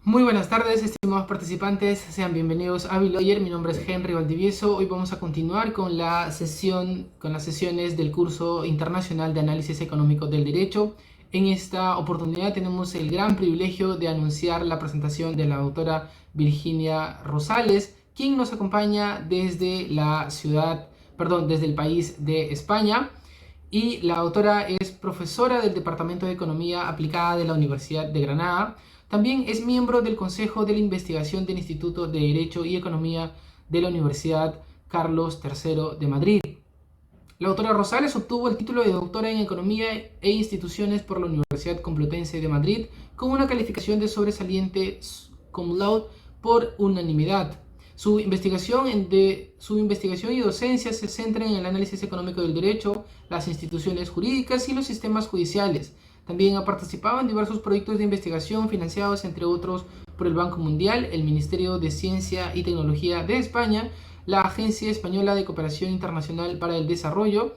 Muy buenas tardes, estimados participantes, sean bienvenidos a Biloyer. Mi nombre es Henry Valdivieso. Hoy vamos a continuar con las sesiones del curso internacional de análisis económico del derecho. En esta oportunidad tenemos el gran privilegio de anunciar la presentación de la doctora Virginia Rosales, quien nos acompaña desde desde el país de España. Y la autora es profesora del Departamento de Economía Aplicada de la Universidad de Granada. También es miembro del Consejo de la Investigación del Instituto de Derecho y Economía de la Universidad Carlos III de Madrid. La autora Rosales obtuvo el título de doctora en Economía e Instituciones por la Universidad Complutense de Madrid con una calificación de sobresaliente cum laude por unanimidad. Su investigación y docencia se centran en el análisis económico del derecho, las instituciones jurídicas y los sistemas judiciales. También ha participado en diversos proyectos de investigación financiados, entre otros, por el Banco Mundial, el Ministerio de Ciencia y Tecnología de España, la Agencia Española de Cooperación Internacional para el Desarrollo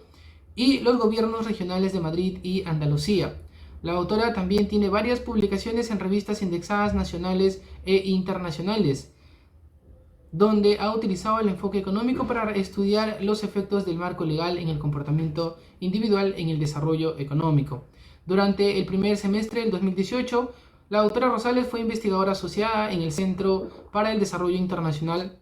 y los gobiernos regionales de Madrid y Andalucía. La autora también tiene varias publicaciones en revistas indexadas nacionales e internacionales, donde ha utilizado el enfoque económico para estudiar los efectos del marco legal en el comportamiento individual en el desarrollo económico. Durante el primer semestre del 2018, la doctora Rosales fue investigadora asociada en el Centro para el Desarrollo Internacional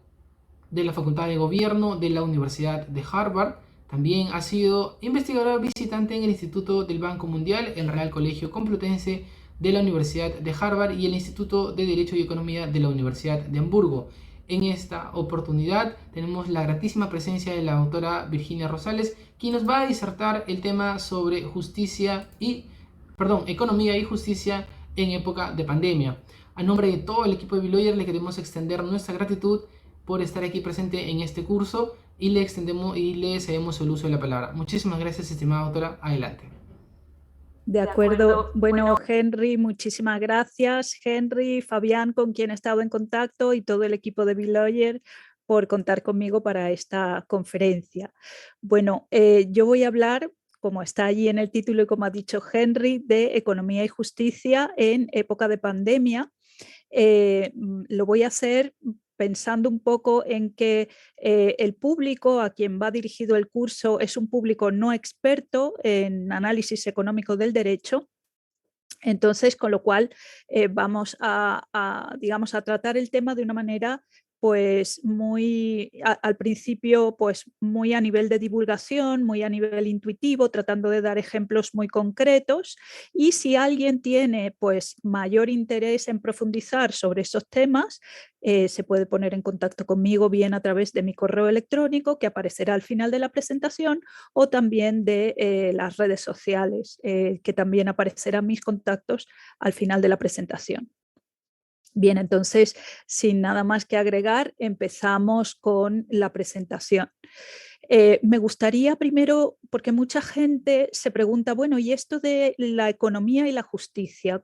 de la Facultad de Gobierno de la Universidad de Harvard. También ha sido investigadora visitante en el Instituto del Banco Mundial, el Real Colegio Complutense de la Universidad de Harvard y el Instituto de Derecho y Economía de la Universidad de Hamburgo. En esta oportunidad tenemos la gratísima presencia de la doctora Virginia Rosales, quien nos va a disertar el tema sobre economía y justicia en época de pandemia. A nombre de todo el equipo de Biloyer le queremos extender nuestra gratitud por estar aquí presente en este curso y le cedemos el uso de la palabra. Muchísimas gracias, estimada doctora. Adelante. De acuerdo. Bueno, Henry, muchísimas gracias. Henry, Fabián, con quien he estado en contacto, y todo el equipo de Biloyer por contar conmigo para esta conferencia. Bueno, yo voy a hablar, como está allí en el título y como ha dicho Henry, de economía y justicia en época de pandemia. Lo voy a hacer pensando un poco en que el público a quien va dirigido el curso es un público no experto en análisis económico del derecho. Entonces, con lo cual vamos digamos, a tratar el tema de una manera pues al principio pues muy a nivel de divulgación, muy a nivel intuitivo, tratando de dar ejemplos muy concretos, y si alguien tiene pues mayor interés en profundizar sobre esos temas, se puede poner en contacto conmigo bien a través de mi correo electrónico que aparecerá al final de la presentación, o también de las redes sociales, que también aparecerán mis contactos al final de la presentación. Bien, entonces, sin nada más que agregar, empezamos con la presentación. Me gustaría primero, porque mucha gente se pregunta, bueno, ¿y esto de la economía y la justicia?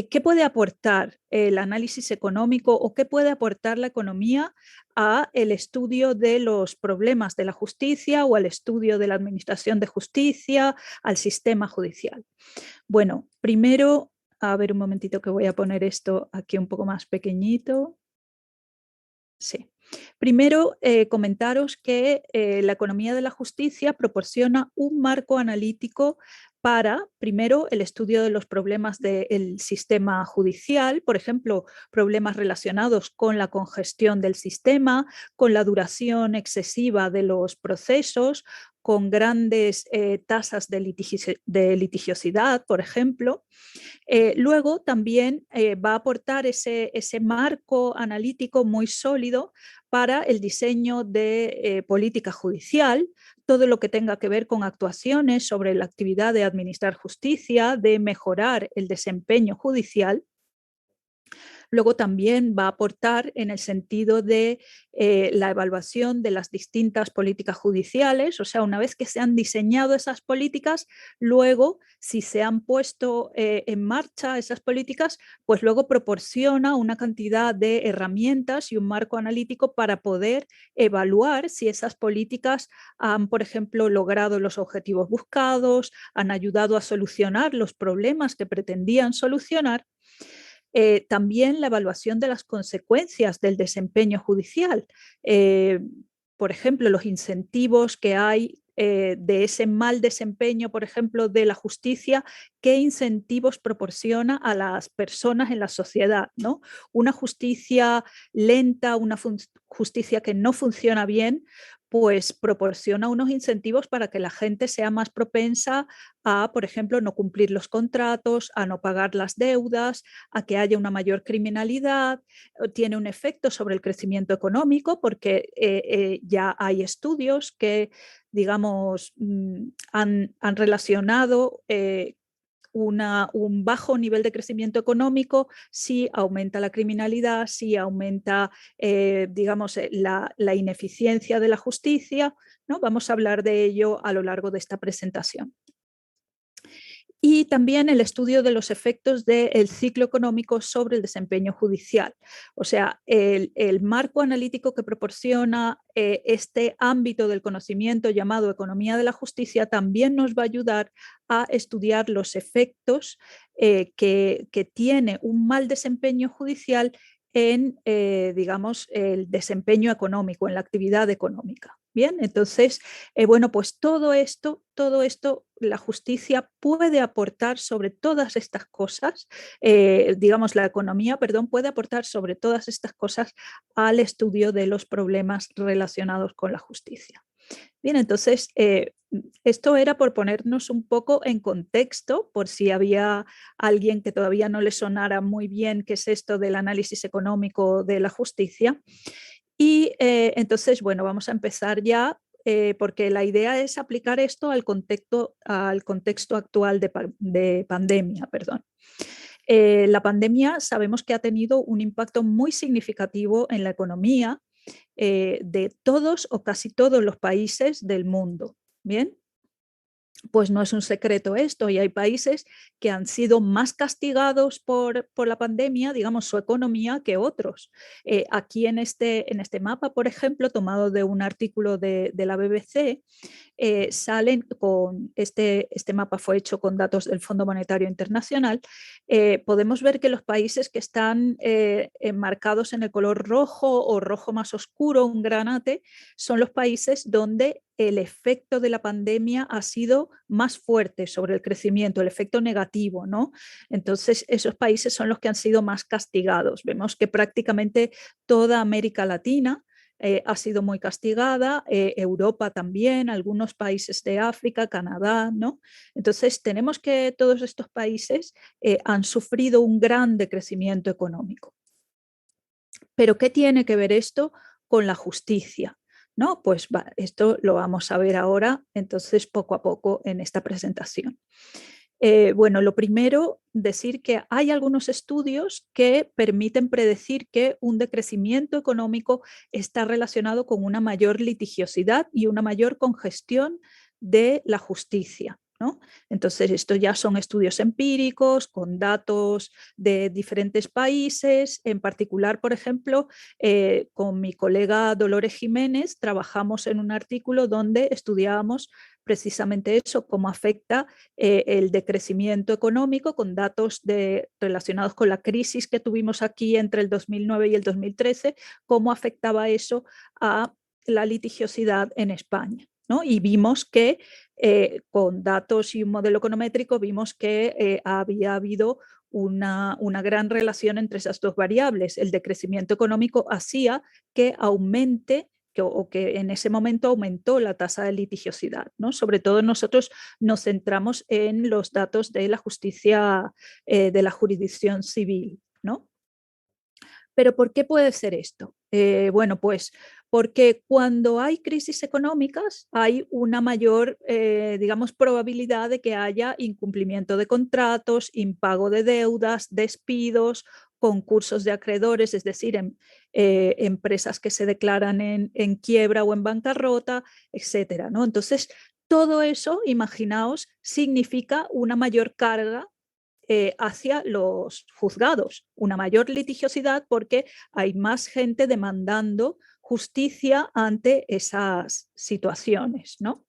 ¿Qué puede aportar el análisis económico o qué puede aportar la economía a el estudio de los problemas de la justicia o al estudio de la administración de justicia, al sistema judicial? Bueno, primero, a ver un momentito que voy a poner esto aquí un poco más pequeñito. Sí. Primero, comentaros que la economía de la justicia proporciona un marco analítico para, primero, el estudio de los problemas del sistema judicial, por ejemplo, problemas relacionados con la congestión del sistema, con la duración excesiva de los procesos, con grandes tasas de litigiosidad, por ejemplo. Luego también va a aportar ese marco analítico muy sólido para el diseño de política judicial, todo lo que tenga que ver con actuaciones sobre la actividad de administrar justicia, de mejorar el desempeño judicial. Luego también va a aportar en el sentido de la evaluación de las distintas políticas judiciales, o sea, una vez que se han diseñado esas políticas, luego, si se han puesto en marcha esas políticas, pues luego proporciona una cantidad de herramientas y un marco analítico para poder evaluar si esas políticas han, por ejemplo, logrado los objetivos buscados, han ayudado a solucionar los problemas que pretendían solucionar. También la evaluación de las consecuencias del desempeño judicial. Por ejemplo, los incentivos que hay de ese mal desempeño, por ejemplo, de la justicia, qué incentivos proporciona a las personas en la sociedad, ¿no? Una justicia lenta, una justicia que no funciona bien, pues proporciona unos incentivos para que la gente sea más propensa a, por ejemplo, no cumplir los contratos, a no pagar las deudas, a que haya una mayor criminalidad. Tiene un efecto sobre el crecimiento económico porque ya hay estudios que, digamos, han relacionado un bajo nivel de crecimiento económico si aumenta la criminalidad, si aumenta, digamos, la ineficiencia de la justicia, ¿no? Vamos a hablar de ello a lo largo de esta presentación. Y también el estudio de los efectos del ciclo económico sobre el desempeño judicial. O sea, el marco analítico que proporciona este ámbito del conocimiento llamado economía de la justicia también nos va a ayudar a estudiar los efectos que tiene un mal desempeño judicial en, digamos, el desempeño económico, en la actividad económica. Bien, entonces, bueno, pues todo esto, la justicia puede aportar sobre todas estas cosas, digamos, la economía, perdón, puede aportar sobre todas estas cosas al estudio de los problemas relacionados con la justicia. Bien, entonces, esto era por ponernos un poco en contexto, por si había alguien que todavía no le sonara muy bien qué es esto del análisis económico de la justicia. Y entonces, bueno, vamos a empezar ya porque la idea es aplicar esto al contexto actual de pandemia. Perdón. La pandemia sabemos que ha tenido un impacto muy significativo en la economía de todos o casi todos los países del mundo. Bien, pues no es un secreto esto, y hay países que han sido más castigados por la pandemia, digamos, su economía, que otros. Aquí en este mapa, por ejemplo, tomado de un artículo de la BBC, salen con este mapa fue hecho con datos del Fondo Monetario Internacional. Podemos ver que los países que están enmarcados en el color rojo o rojo más oscuro, un granate, son los países donde el efecto de la pandemia ha sido más fuerte sobre el crecimiento, el efecto negativo, ¿no? Entonces, esos países son los que han sido más castigados. Vemos que prácticamente toda América Latina ha sido muy castigada, Europa también, algunos países de África, Canadá, ¿no? Entonces, tenemos que todos estos países han sufrido un gran decrecimiento económico. Pero, ¿qué tiene que ver esto con la justicia? ¿No? Pues esto lo vamos a ver ahora, entonces, poco a poco en esta presentación. Bueno, lo primero, decir que hay algunos estudios que permiten predecir que un decrecimiento económico está relacionado con una mayor litigiosidad y una mayor congestión de la justicia, ¿no? Entonces, estos ya son estudios empíricos con datos de diferentes países. En particular, por ejemplo, con mi colega Dolores Jiménez trabajamos en un artículo donde estudiábamos precisamente eso, cómo afecta el decrecimiento económico con datos relacionados con la crisis que tuvimos aquí entre el 2009 y el 2013, cómo afectaba eso a la litigiosidad en España, ¿no? Y vimos que con datos y un modelo econométrico vimos que había habido una gran relación entre esas dos variables. El decrecimiento económico hacía que aumente o que en ese momento aumentó la tasa de litigiosidad, ¿no? Sobre todo nosotros nos centramos en los datos de la justicia, de la jurisdicción civil, ¿no? Pero ¿por qué puede ser esto? Bueno, pues porque cuando hay crisis económicas hay una mayor, digamos, probabilidad de que haya incumplimiento de contratos, impago de deudas, despidos, concursos de acreedores, es decir, empresas que se declaran en quiebra o en bancarrota, etcétera, ¿no? Entonces, todo eso, imaginaos, significa una mayor carga hacia los juzgados, una mayor litigiosidad porque hay más gente demandando justicia ante esas situaciones, ¿no?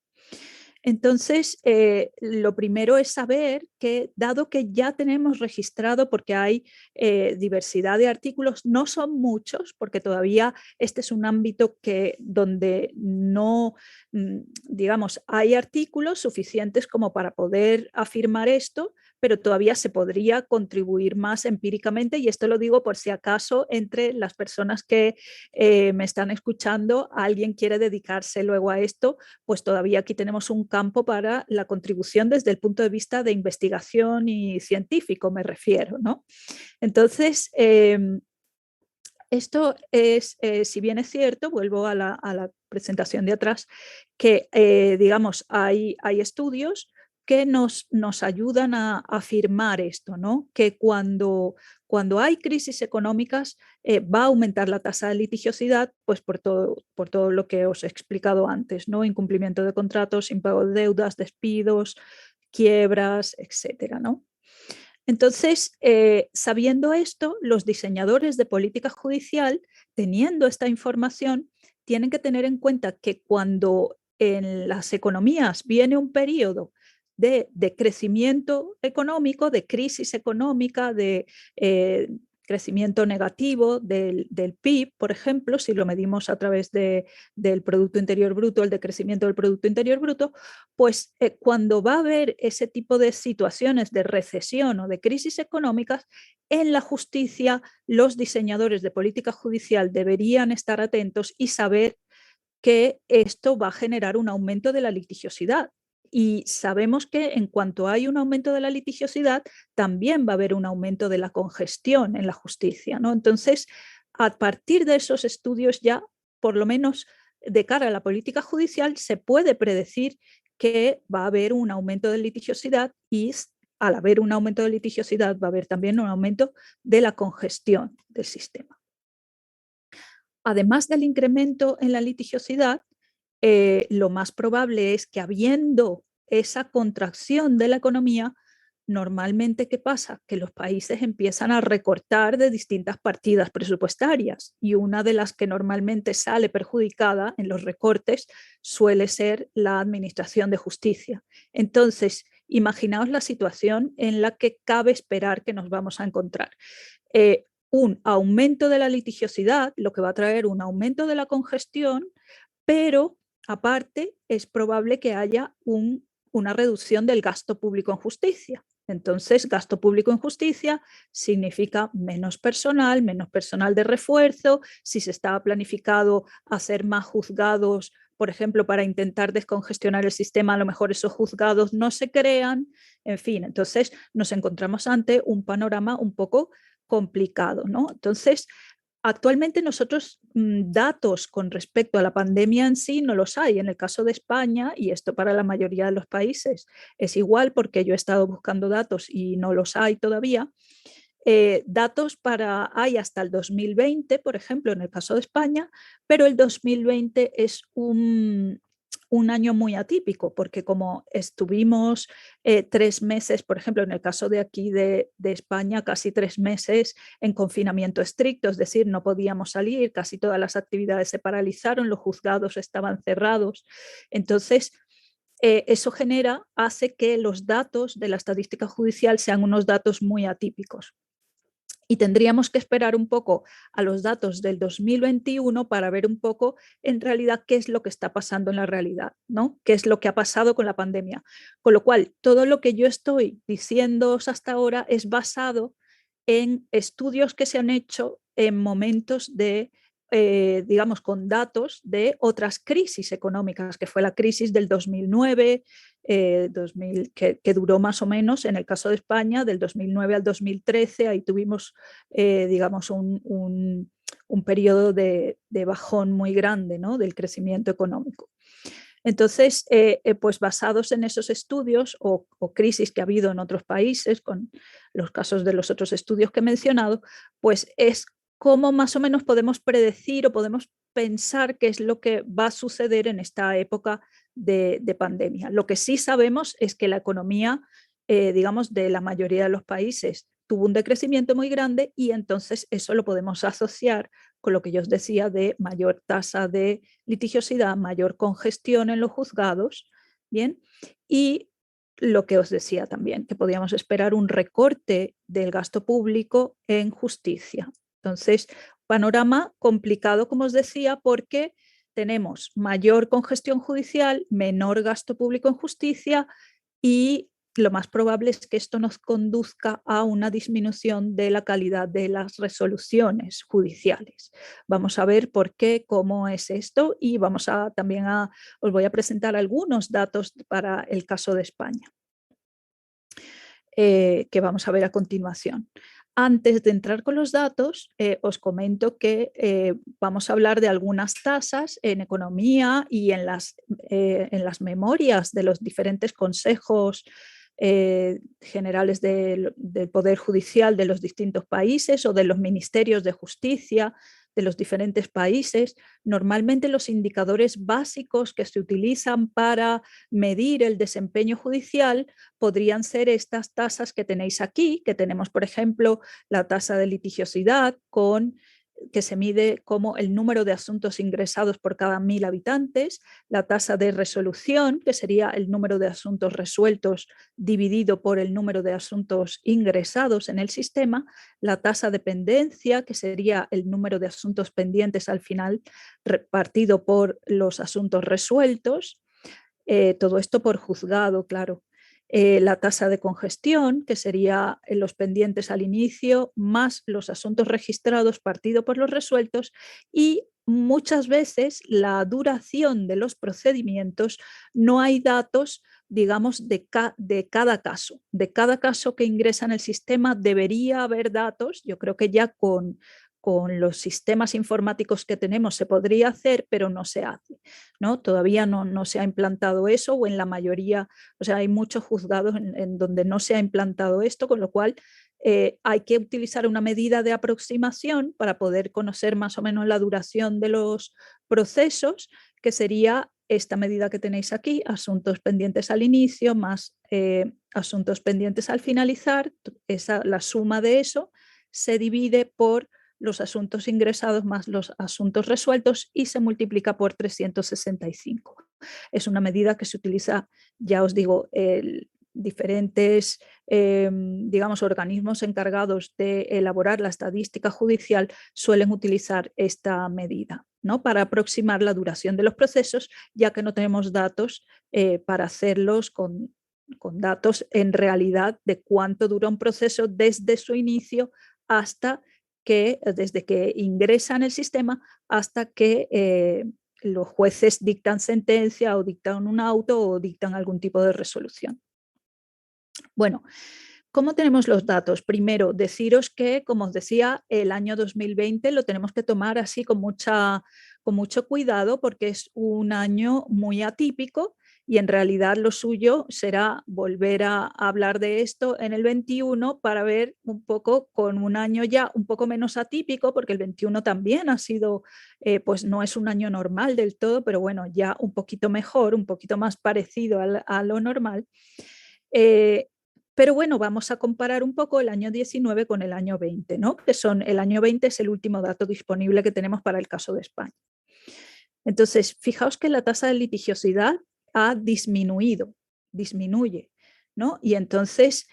Entonces, lo primero es saber que, dado que ya tenemos registrado, porque hay diversidad de artículos, no son muchos, porque todavía este es un ámbito donde no, digamos, hay artículos suficientes como para poder afirmar esto, pero todavía se podría contribuir más empíricamente, y esto lo digo por si acaso entre las personas que me están escuchando, alguien quiere dedicarse luego a esto, pues todavía aquí tenemos un campo para la contribución desde el punto de vista de investigación y científico, me refiero, ¿no? Entonces, esto es, si bien es cierto, vuelvo a la presentación de atrás, que digamos hay estudios que nos ayudan a afirmar esto, ¿no? Que cuando hay crisis económicas va a aumentar la tasa de litigiosidad, pues por todo lo que os he explicado antes, ¿no? Incumplimiento de contratos, impago de deudas, despidos, quiebras, etcétera, ¿no? Entonces, sabiendo esto, los diseñadores de política judicial, teniendo esta información, tienen que tener en cuenta que cuando en las economías viene un periodo de crecimiento económico, de crisis económica, de crecimiento negativo del PIB, por ejemplo, si lo medimos a través del Producto Interior Bruto, el decrecimiento del Producto Interior Bruto, pues cuando va a haber ese tipo de situaciones de recesión o de crisis económicas, en la justicia los diseñadores de política judicial deberían estar atentos y saber que esto va a generar un aumento de la litigiosidad. Y sabemos que en cuanto hay un aumento de la litigiosidad, también va a haber un aumento de la congestión en la justicia, ¿no? Entonces, a partir de esos estudios ya, por lo menos de cara a la política judicial, se puede predecir que va a haber un aumento de litigiosidad y al haber un aumento de litigiosidad va a haber también un aumento de la congestión del sistema. Además del incremento en la litigiosidad, lo más probable es que habiendo esa contracción de la economía, normalmente, ¿qué pasa? Que los países empiezan a recortar de distintas partidas presupuestarias, y una de las que normalmente sale perjudicada en los recortes suele ser la administración de justicia. Entonces, imaginaos la situación en la que cabe esperar que nos vamos a encontrar. Un aumento de la litigiosidad, lo que va a traer un aumento de la congestión, pero aparte es probable que haya una reducción del gasto público en justicia. Entonces, gasto público en justicia significa menos personal de refuerzo. Si se estaba planificado hacer más juzgados, por ejemplo, para intentar descongestionar el sistema, a lo mejor esos juzgados no se crean. En fin, entonces nos encontramos ante un panorama un poco complicado, ¿no? Entonces, actualmente nosotros datos con respecto a la pandemia en sí no los hay. En el caso de España, y esto para la mayoría de los países es igual porque yo he estado buscando datos y no los hay todavía, datos hay hasta el 2020, por ejemplo, en el caso de España, pero el 2020 es un año muy atípico, porque como estuvimos 3 meses, por ejemplo, en el caso de aquí de España, casi 3 meses en confinamiento estricto, es decir, no podíamos salir, casi todas las actividades se paralizaron, los juzgados estaban cerrados. Entonces, eso hace que los datos de la estadística judicial sean unos datos muy atípicos. Y tendríamos que esperar un poco a los datos del 2021 para ver un poco en realidad qué es lo que está pasando en la realidad, ¿no? Qué es lo que ha pasado con la pandemia. Con lo cual, todo lo que yo estoy diciéndoos hasta ahora es basado en estudios que se han hecho en momentos digamos, con datos de otras crisis económicas, que fue la crisis del 2009, que duró más o menos, en el caso de España, del 2009 al 2013, ahí tuvimos, digamos, un periodo de bajón muy grande, ¿no? Del crecimiento económico. Entonces, pues basados en esos estudios o crisis que ha habido en otros países, con los casos de los otros estudios que he mencionado, pues es cómo más o menos podemos predecir o podemos pensar qué es lo que va a suceder en esta época de pandemia. Lo que sí sabemos es que la economía, digamos, de la mayoría de los países tuvo un decrecimiento muy grande, y entonces eso lo podemos asociar con lo que yo os decía de mayor tasa de litigiosidad, mayor congestión en los juzgados, Bien, y lo que os decía también, que podíamos esperar un recorte del gasto público en justicia. Entonces, panorama complicado, como os decía, porque tenemos mayor congestión judicial, menor gasto público en justicia y lo más probable es que esto nos conduzca a una disminución de la calidad de las resoluciones judiciales. Vamos a ver por qué, cómo es esto y os voy a presentar algunos datos para el caso de España, que vamos a ver a continuación. Antes de entrar con los datos, os comento que vamos a hablar de algunas tasas en economía y en las memorias de los diferentes consejos generales del Poder Judicial de los distintos países o de los ministerios de justicia de los diferentes países. Normalmente los indicadores básicos que se utilizan para medir el desempeño judicial podrían ser estas tasas que tenéis aquí, que tenemos, por ejemplo, la tasa de litigiosidad que se mide como el número de asuntos ingresados por cada 1.000 habitantes, la tasa de resolución, que sería el número de asuntos resueltos dividido por el número de asuntos ingresados en el sistema, la tasa de pendencia, que sería el número de asuntos pendientes al final repartido por los asuntos resueltos, todo esto por juzgado, claro. La tasa de congestión, que sería los pendientes al inicio, más los asuntos registrados partido por los resueltos, y muchas veces la duración de los procedimientos. No hay datos, digamos, de cada caso. De cada caso que ingresa en el sistema debería haber datos. Yo creo que ya con los sistemas informáticos que tenemos se podría hacer, pero no se hace, ¿no? Todavía no se ha implantado eso, o en la mayoría, o sea, hay muchos juzgados en donde no se ha implantado esto, con lo cual hay que utilizar una medida de aproximación para poder conocer más o menos la duración de los procesos, que sería esta medida que tenéis aquí: asuntos pendientes al inicio más asuntos pendientes al finalizar. La suma de eso se divide por los asuntos ingresados más los asuntos resueltos y se multiplica por 365. Es una medida que se utiliza, ya os digo, diferentes, digamos, organismos encargados de elaborar la estadística judicial suelen utilizar esta medida, ¿no?, para aproximar la duración de los procesos, ya que no tenemos datos para hacerlos con datos en realidad de cuánto dura un proceso desde su inicio hasta desde que ingresa en el sistema hasta que los jueces dictan sentencia o dictan un auto o dictan algún tipo de resolución. Bueno, ¿cómo tenemos los datos? Primero, deciros que, como os decía, el año 2020 lo tenemos que tomar así con mucho cuidado, porque es un año muy atípico y en realidad lo suyo será volver a hablar de esto en el 21 para ver un poco, con un año ya un poco menos atípico, porque el 21 también ha sido, pues no es un año normal del todo, pero bueno, ya un poquito mejor, un poquito más parecido a lo normal. Pero bueno, vamos a comparar un poco el año 19 con el año 20, ¿no? El año 20 es el último dato disponible que tenemos para el caso de España. Entonces, fijaos que la tasa de litigiosidad ha disminuye, ¿no? Y entonces,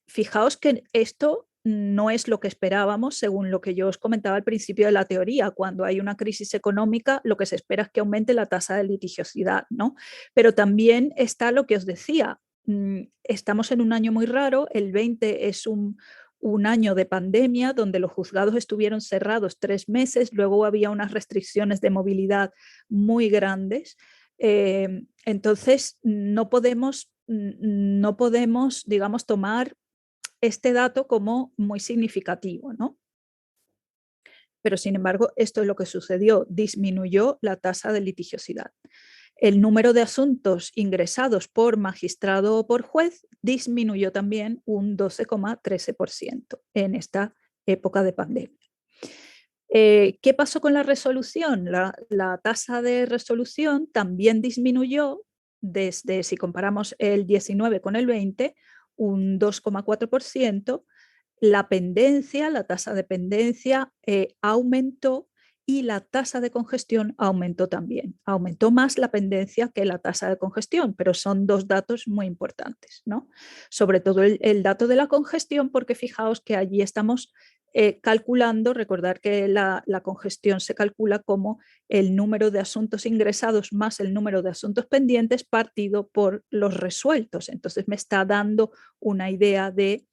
fijaos que esto no es lo que esperábamos, según lo que yo os comentaba al principio de la teoría. Cuando hay una crisis económica, lo que se espera es que aumente la tasa de litigiosidad, ¿no? Pero también está lo que os decía. Estamos en un año muy raro. El 20 es un año de pandemia donde los juzgados estuvieron cerrados 3 meses, luego había unas restricciones de movilidad muy grandes. Entonces, no podemos, digamos, tomar este dato como muy significativo, ¿no? Pero, sin embargo, esto es lo que sucedió: disminuyó la tasa de litigiosidad. El número de asuntos ingresados por magistrado o por juez disminuyó también un 12,13% en esta época de pandemia. ¿Qué pasó con la resolución? La tasa de resolución también disminuyó desde, si comparamos el 19 con el 20, un 2,4%. La tasa de pendencia aumentó y la tasa de congestión aumentó también. Aumentó más la pendencia que la tasa de congestión, pero son dos datos muy importantes, ¿no? Sobre todo el dato de la congestión, porque fijaos que allí estamos calculando, recordar que la congestión se calcula como el número de asuntos ingresados más el número de asuntos pendientes partido por los resueltos. Entonces me está dando una idea de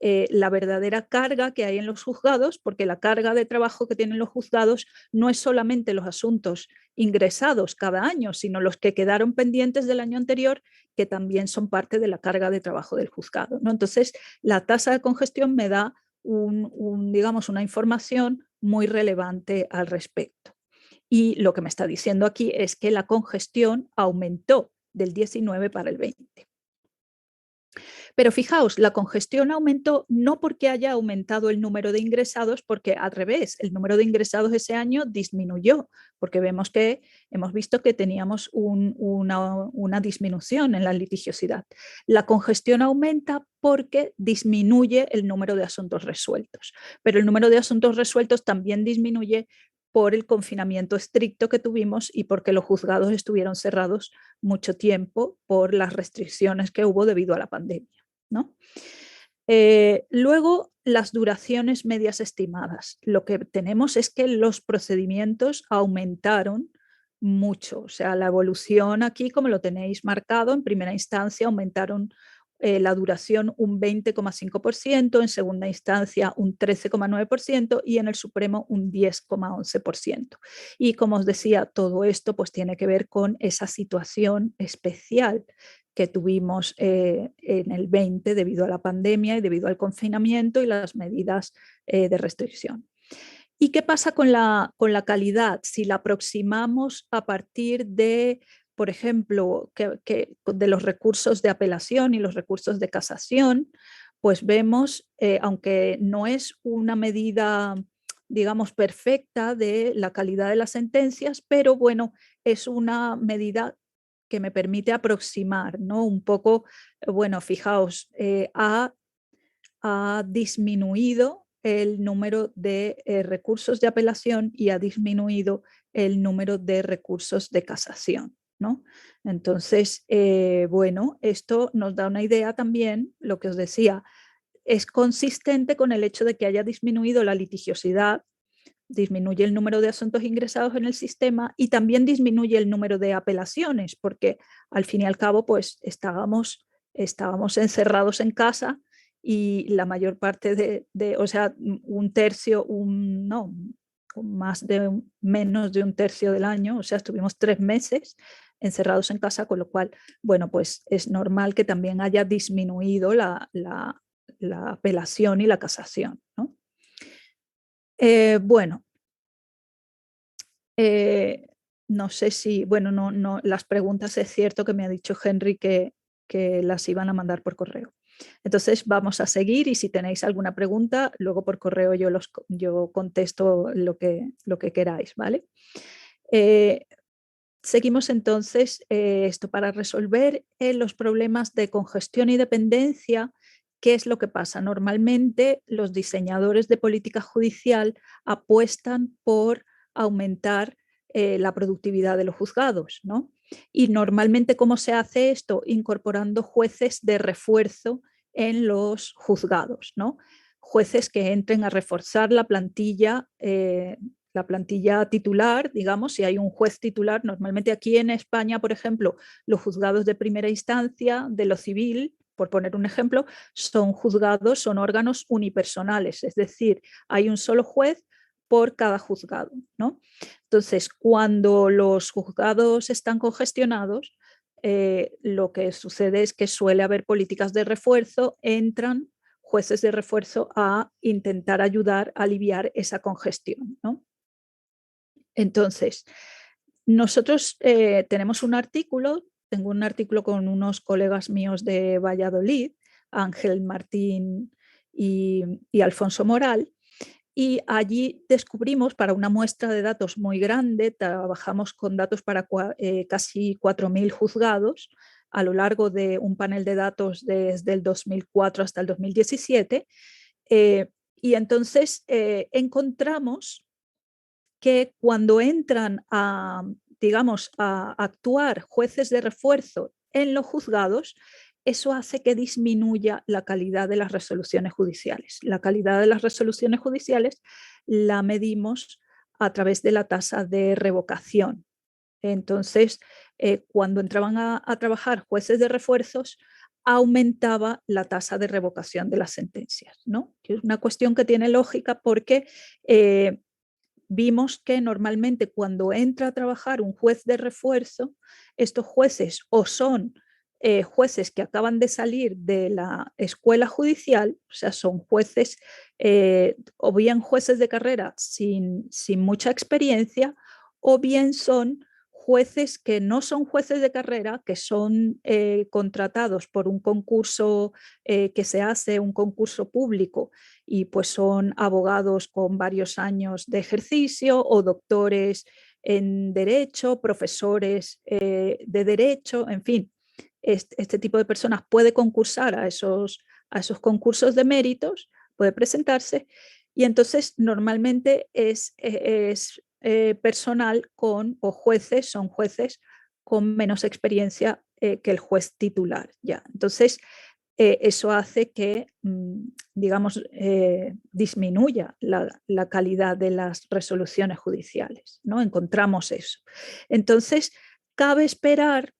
la verdadera carga que hay en los juzgados, porque la carga de trabajo que tienen los juzgados no es solamente los asuntos ingresados cada año, sino los que quedaron pendientes del año anterior, que también son parte de la carga de trabajo del juzgado, ¿no? Entonces, la tasa de congestión me da digamos, una información muy relevante al respecto. Y lo que me está diciendo aquí es que la congestión aumentó del 19 para el 20. Pero fijaos, la congestión aumentó no porque haya aumentado el número de ingresados, porque al revés, el número de ingresados ese año disminuyó, porque hemos visto que teníamos una disminución en la litigiosidad. La congestión aumenta porque disminuye el número de asuntos resueltos, pero el número de asuntos resueltos también disminuye por el confinamiento estricto que tuvimos y porque los juzgados estuvieron cerrados mucho tiempo por las restricciones que hubo debido a la pandemia, ¿no? Luego, las duraciones medias estimadas. Lo que tenemos es que los procedimientos aumentaron mucho. O sea, la evolución aquí, como lo tenéis marcado, en primera instancia aumentaron la duración un 20,5%, en segunda instancia un 13,9% y en el Supremo un 10,11%. Y como os decía, todo esto pues tiene que ver con esa situación especial que tuvimos en el 20 debido a la pandemia y debido al confinamiento y las medidas de restricción. ¿Y qué pasa con la calidad? Si la aproximamos a partir de, por ejemplo, de los recursos de apelación y los recursos de casación, pues vemos, aunque no es una medida, digamos, perfecta de la calidad de las sentencias, pero bueno, es una medida que me permite aproximar, ¿no? Un poco, bueno, fijaos, ha disminuido el número de recursos de apelación y ha disminuido el número de recursos de casación, ¿no? Entonces, bueno, esto nos da una idea también, lo que os decía, es consistente con el hecho de que haya disminuido la litigiosidad, disminuye el número de asuntos ingresados en el sistema y también disminuye el número de apelaciones, porque al fin y al cabo, pues estábamos encerrados en casa y la mayor parte o sea, un tercio, no, menos de un tercio del año, o sea, estuvimos 3 meses encerrados en casa, con lo cual, bueno, pues es normal que también haya disminuido la apelación y la casación, ¿no? Bueno, no sé si, bueno, no, las preguntas es cierto que me ha dicho Henry que las iban a mandar por correo. Entonces vamos a seguir y si tenéis alguna pregunta, luego por correo yo contesto lo que queráis, ¿vale? Seguimos entonces esto para resolver los problemas de congestión y dependencia. ¿Qué es lo que pasa? Normalmente los diseñadores de política judicial apuestan por aumentar la productividad de los juzgados, ¿no? Y normalmente, ¿cómo se hace esto? Incorporando jueces de refuerzo en los juzgados, ¿no? Jueces que entren a reforzar la plantilla titular, digamos, si hay un juez titular, normalmente aquí en España, por ejemplo, los juzgados de primera instancia de lo civil, por poner un ejemplo, son juzgados, son órganos unipersonales, es decir, hay un solo juez por cada juzgado, ¿no? Entonces, cuando los juzgados están congestionados, lo que sucede es que suele haber políticas de refuerzo, entran jueces de refuerzo a intentar ayudar a aliviar esa congestión, ¿no? Entonces, nosotros tenemos un artículo, tengo un artículo con unos colegas míos de Valladolid, Ángel Martín y Alfonso Moral, y allí descubrimos para una muestra de datos muy grande, trabajamos con datos para casi 4.000 juzgados a lo largo de un panel de datos desde el 2004 hasta el 2017, y entonces encontramos que cuando entran a, digamos, a actuar jueces de refuerzo en los juzgados, eso hace que disminuya la calidad de las resoluciones judiciales. La calidad de las resoluciones judiciales la medimos a través de la tasa de revocación. Entonces, cuando entraban a trabajar jueces de refuerzos, aumentaba la tasa de revocación de las sentencias, ¿no? Que es una cuestión que tiene lógica porque vimos que normalmente cuando entra a trabajar un juez de refuerzo, estos jueces o son jueces que acaban de salir de la escuela judicial, o sea, son jueces o bien jueces de carrera sin mucha experiencia, o bien son jueces que no son jueces de carrera, que son contratados por un concurso que se hace, un concurso público, y pues son abogados con varios años de ejercicio o doctores en derecho, profesores de derecho, en fin, este tipo de personas puede concursar a esos concursos de méritos, puede presentarse, y entonces normalmente es personal con, o jueces, son jueces con menos experiencia que el juez titular. Ya. Entonces, eso hace que, digamos, disminuya la calidad de las resoluciones judiciales, ¿no? Encontramos eso. Entonces, cabe esperar,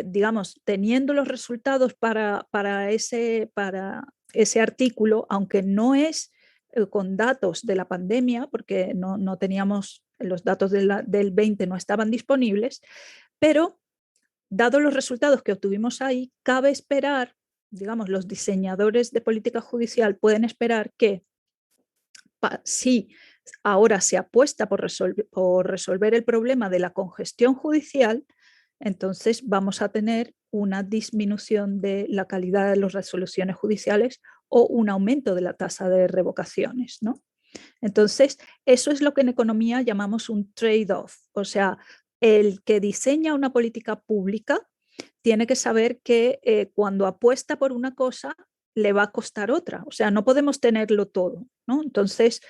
digamos, teniendo los resultados para ese artículo, aunque no es con datos de la pandemia, porque no teníamos, los datos del 20 no estaban disponibles, pero dados los resultados que obtuvimos ahí, cabe esperar, digamos, los diseñadores de política judicial pueden esperar que si ahora se apuesta por resolver el problema de la congestión judicial, entonces vamos a tener una disminución de la calidad de las resoluciones judiciales o un aumento de la tasa de revocaciones, ¿no? Entonces, eso es lo que en economía llamamos un trade-off, o sea, el que diseña una política pública tiene que saber que cuando apuesta por una cosa le va a costar otra, o sea, no podemos tenerlo todo, ¿no? Entonces,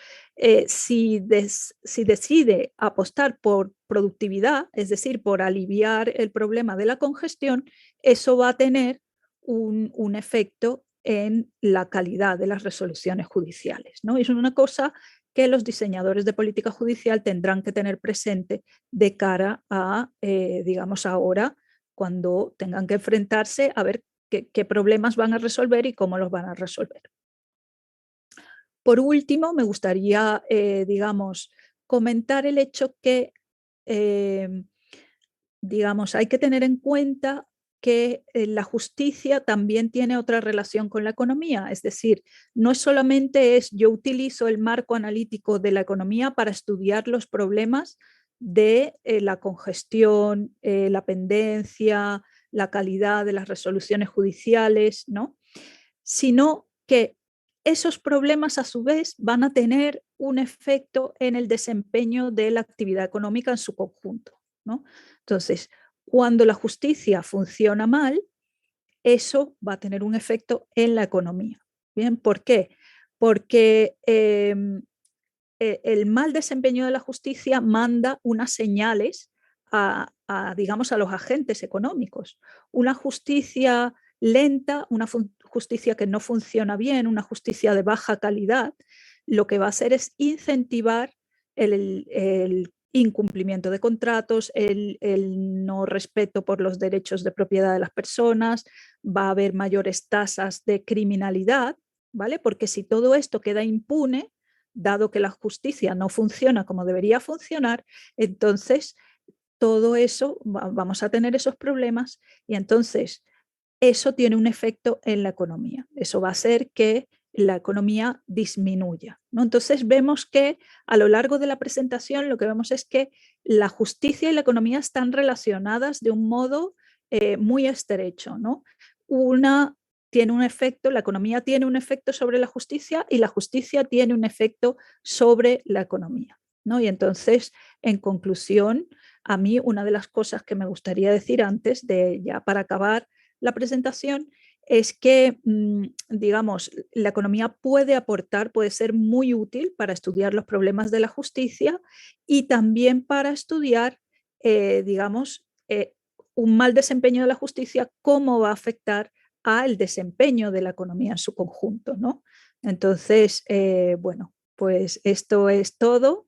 si decide apostar por productividad, es decir, por aliviar el problema de la congestión, eso va a tener un efecto en la calidad de las resoluciones judiciales, ¿no? Y es una cosa que los diseñadores de política judicial tendrán que tener presente de cara a, digamos, ahora, cuando tengan que enfrentarse a ver qué problemas van a resolver y cómo los van a resolver. Por último, me gustaría, digamos, comentar el hecho que, digamos, hay que tener en cuenta que la justicia también tiene otra relación con la economía, es decir, no solamente es yo utilizo el marco analítico de la economía para estudiar los problemas de la congestión, la pendencia, la calidad de las resoluciones judiciales, ¿no? Sino que esos problemas a su vez van a tener un efecto en el desempeño de la actividad económica en su conjunto, ¿no? Entonces, cuando la justicia funciona mal, eso va a tener un efecto en la economía. ¿Bien? ¿Por qué? Porque el mal desempeño de la justicia manda unas señales digamos, a los agentes económicos. Una justicia lenta, una justicia que no funciona bien, una justicia de baja calidad, lo que va a hacer es incentivar el incumplimiento de contratos, el no respeto por los derechos de propiedad de las personas, va a haber mayores tasas de criminalidad, ¿vale? Porque si todo esto queda impune, dado que la justicia no funciona como debería funcionar, entonces todo eso, vamos a tener esos problemas y entonces eso tiene un efecto en la economía. Eso va a hacer que la economía disminuya, ¿no? Entonces vemos que a lo largo de la presentación lo que vemos es que la justicia y la economía están relacionadas de un modo muy estrecho, ¿no? Una tiene un efecto, la economía tiene un efecto sobre la justicia y la justicia tiene un efecto sobre la economía, ¿no? Y entonces, en conclusión, a mí una de las cosas que me gustaría decir antes de ya para acabar la presentación es que, digamos, la economía puede aportar, puede ser muy útil para estudiar los problemas de la justicia y también para estudiar, digamos, un mal desempeño de la justicia, cómo va a afectar al desempeño de la economía en su conjunto, ¿no? Entonces, bueno, pues esto es todo,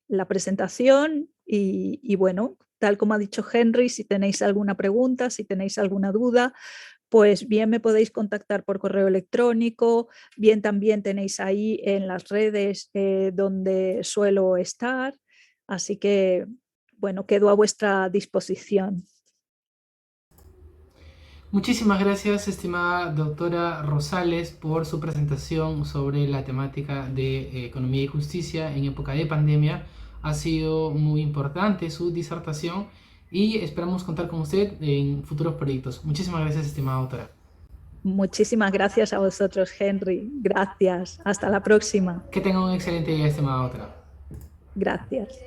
la presentación y bueno, tal como ha dicho Henry, si tenéis alguna pregunta, si tenéis alguna duda, pues bien me podéis contactar por correo electrónico, bien también tenéis ahí en las redes donde suelo estar. Así que, bueno, quedo a vuestra disposición. Muchísimas gracias, estimada doctora Rosales, por su presentación sobre la temática de economía y justicia en época de pandemia. Ha sido muy importante su disertación y esperamos contar con usted en futuros proyectos. Muchísimas gracias, estimada doctora. Muchísimas gracias a vosotros, Henry. Gracias. Hasta la próxima. Que tenga un excelente día, estimada doctora. Gracias.